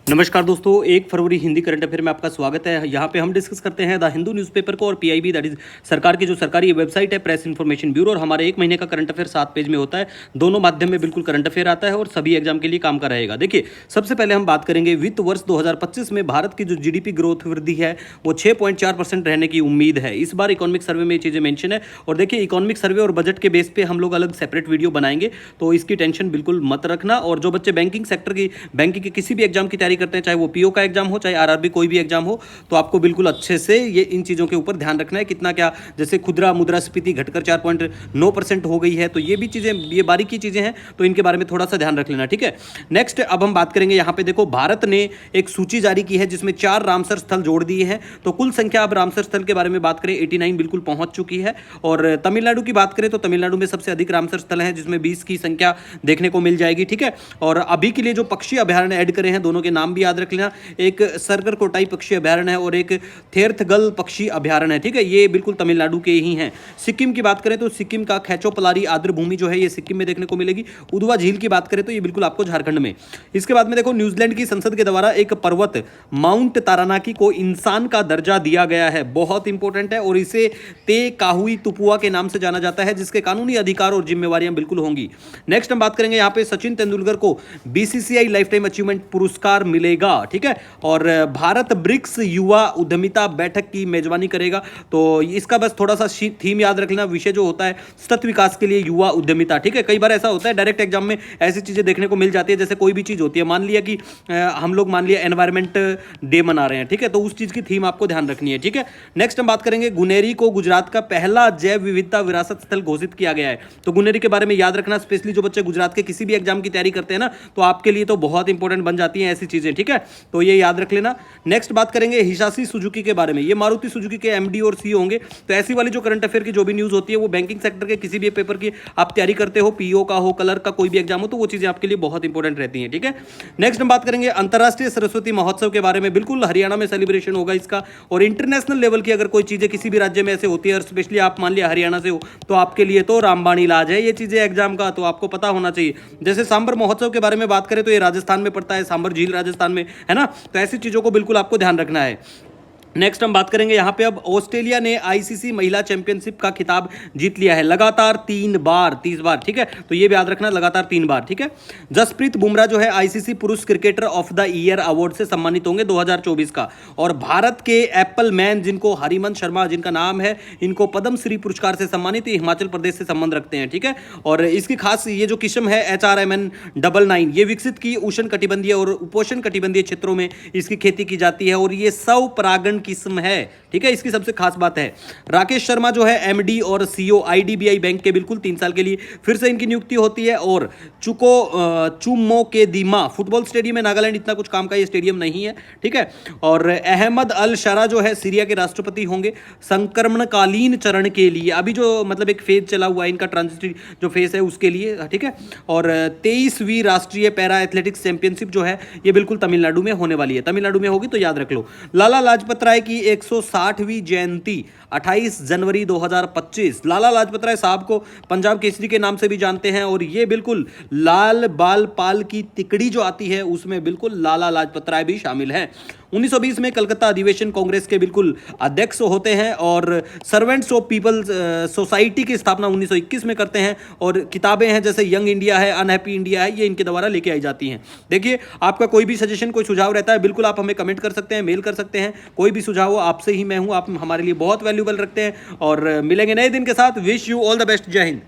नमस्कार दोस्तों, 1 फरवरी Hindi current affair में आपका स्वागत है। यहाँ पे हम डिस्कस करते हैं द हिंदू न्यूज़पेपर को और पीआईबी, दैट इज सरकार की जो सरकारी वेबसाइट है प्रेस इन्फॉर्मेशन ब्यूरो, और हमारे 1 महीने का करंट अफेयर 7 पेज में होता है। दोनों माध्यम में बिल्कुल करंट अफेयर आता है और सभी एग्जाम के लिए काम का रहेगा। देखिए, सबसे पहले हम बात करेंगे वित्त वर्ष 2025 में भारत की जो जीडीपी ग्रोथ वृद्धि है वो 6.4% रहने की उम्मीद है। इस बार इकोनॉमिक सर्वे में ये चीज़ें मेंशन है। और देखिए, इकोनॉमिक सर्वे और बजट के बेस पे हम लोग अलग सेपरेट वीडियो बनाएंगे, तो इसकी टेंशन बिल्कुल मत रखना। और जो बच्चे बैंकिंग सेक्टर की, बैंकिंग के किसी भी एग्जाम की तैयारी करते हैं, चाहे वो पीओ का एग्जाम हो चाहे आरआरबी कोई भी एग्जाम हो, तो आपको बिल्कुल अच्छे से ये इन चीज़ों के ऊपर ध्यान रखना है। कितना क्या, जैसे खुदरा मुद्रास्फीति घटकर 4.9% हो गई है, तो ये भी चीज़ें, ये बारीकी चीज़ें हैं, तो इनके बारे में थोड़ा सा ध्यान रख लेना। ठीक है, नेक्स्ट अब हम बात करेंगे। यहाँ पे देखो, भारत ने एक सूची जारी की है जिसमें 4 रामसर स्थल जोड़ दिए हैं। तो कुल संख्या अब रामसर स्थल के बारे में बात करें 89 बिल्कुल पहुंच चुकी है। और तमिलनाडु की बात करें तो तमिलनाडु में सबसे अधिक रामसर स्थल है जिसमें 20 की संख्या देखने को मिल जाएगी। ठीक है, और अभी के लिए जो पक्षी अभ्यारण्य ऐड करे हैं, दोनों के नाम भी याद रख लेना। एक सरगर कोटाई पक्षी अभ्यारण्य है और एक थेर्थगल पक्षी अभ्यारण्य है। ठीक है, ये बिल्कुल तमिलनाडु के ही हैं। सिक्किम की बात करें तो सिक्किम का खेचोपलारी आर्द्र भूमि जो है ये सिक्किम में देखने को मिलेगी। उदवा झील की बात करें तो ये बिल्कुल आपको झारखंड में। इसके बाद में देखो, न्यूजीलैंड की संसद के द्वारा एक पर्वत माउंट तारानाकी को इंसान का दर्जा दिया गया है। बहुत इंपॉर्टेंट है, और इसे ते काहुई तुपुआ के नाम से जाना जाता है, जिसके कानूनी अधिकार और जिम्मेवारियां बिल्कुल होंगी। नेक्स्ट हम बात करेंगे, यहाँ पे सचिन तेंदुलकर को बीसीसीआई लाइफ टाइम अचीवमेंट पुरस्कार मिलेगा। ठीक है, और भारत ब्रिक्स युवा उद्यमिता बैठक की मेजबानी करेगा। तो इसका बस थोड़ा सा थीम याद रख लेना, विषय जो होता है सतत विकास के लिए युवा उद्यमिता। ठीक है, कई बार ऐसा होता है डायरेक्ट एग्जाम में ऐसी चीजें देखने को मिल जाती है, जैसे कोई भी चीज होती है, मान लिया कि हम लोग मान लिया एनवायरमेंट डे मना रहे हैं। ठीक है, तो उस चीज की थीम आपको ध्यान रखनी है। ठीक है, नेक्स्ट हम बात करेंगे, गुनेरी को गुजरात का पहला जैव विविधता विरासत स्थल घोषित किया गया है। तो गुनेरी के बारे में याद रखना, स्पेशली जो बच्चे गुजरात के किसी भी एग्जाम की तैयारी करते हैं ना, तो आपके लिए तो बहुत इंपॉर्टेंट बन जाती हैं ऐसी चीजें। ठीक है, तो ये याद रख लेना। नेक्स्ट बात करेंगे हिसाशी सुजुकी के बारे में। ये मारुति सुजुकी के एमडी और सी होंगे। तो ऐसी वाली जो करंट अफेयर की जो भी न्यूज़ होती है वो बैंकिंग सेक्टर के किसी भी पेपर की आप तैयारी करते हो, पीओ का हो, कलर का कोई भी एग्जाम हो, तो वो चीज़ें आपके लिए बहुत इंपॉर्टेंट रहती हैं। ठीक है, नेक्स्ट हम बात करेंगे अंतर्राष्ट्रीय सरस्वती महोत्सव के बारे में। बिल्कुल हरियाणा में सेलिब्रेशन होगा इसका। और इंटरनेशनल लेवल की अगर कोई चीज़ें किसी भी राज्य में ऐसे होती है, और स्पेशली आप मान लिया हरियाणा से हो, तो आपके लिए तो रामबाण इलाज है ये चीज़ें एग्जाम का, तो आपको पता होना चाहिए। जैसे सांबर महोत्सव के बारे में बात करें तो ये राजस्थान में पड़ता है, सांबर झील राजस्थान में है ना। तो ऐसी चीज़ों को बिल्कुल आपको ध्यान रखना है। नेक्स्ट हम बात करेंगे, यहाँ पे अब ऑस्ट्रेलिया ने आईसीसी महिला चैंपियनशिप का खिताब जीत लिया है लगातार 3 बार, 30 बार। ठीक है, तो ये भी याद रखना, लगातार 3 बार। ठीक है, जसप्रीत बुमराह जो है आईसीसी पुरुष cricketer of the year award से सम्मानित होंगे 2024 का। और भारत के एप्पल मैन जिनको हरिमन शर्मा जिनका नाम है, इनको पद्मश्री पुरस्कार से सम्मानित, हिमाचल प्रदेश से संबंध रखते हैं। ठीक है, और इसकी खास ये जो किस्म है HRMN99, ये विकसित की उष्ण कटिबंधीय और उपोष्ण कटिबंधीय क्षेत्रों में इसकी खेती की जाती है, और ये सौ परागण किस्म है। ठीक है, इसकी सबसे खास बात है, राकेश शर्मा जो है एमडी और सीईओ आईडीबीआई बैंक के बिल्कुल 3 साल के लिए फिर से इनकी नियुक्ति होती है। और चुम्मो के दीमा फुटबॉल स्टेडियम है नागालैंड, इतना कुछ काम का ये स्टेडियम नहीं है। ठीक है, और अहमद अल शरा जो है सीरिया के राष्ट्रपति होंगे संक्रमणकालीन चरण के लिए। अभी जो मतलब एक फेज चला हुआ है इनका, ट्रांजिटरी जो फेज है उसके लिए। ठीक है, और 23वीं राष्ट्रीय पैरा एथलेटिक्स चैंपियनशिप जो है ये बिल्कुल तमिलनाडु में होने वाली है। तमिलनाडु में होगी तो याद रख लो। लाला लाजपत राय की 160वीं जयंती 28 जनवरी 2025। लाला लाजपत राय साहब को पंजाब केसरी के नाम से भी जानते हैं, और ये बिल्कुल लाल बाल पाल की तिकड़ी जो आती है उसमें बिल्कुल लाला लाजपत राय भी शामिल हैं। 1920 में कलकत्ता अधिवेशन कांग्रेस के बिल्कुल अध्यक्ष होते हैं, और सर्वेंट्स ऑफ पीपल सोसाइटी की स्थापना 1921 में करते हैं। और किताबें हैं जैसे यंग इंडिया है, अनहैप्पी इंडिया है, ये इनके द्वारा लेके आई जाती हैं। देखिए, आपका कोई भी सजेशन, कोई सुझाव रहता है, बिल्कुल आप हमें कमेंट कर सकते हैं, मेल कर सकते हैं। कोई भी सुझाव हो, आपसे ही मैं हूं, आप हमारे लिए बहुत वैल्यूबल रखते हैं। और मिलेंगे नए दिन के साथ। Wish you all the best. जय हिंद।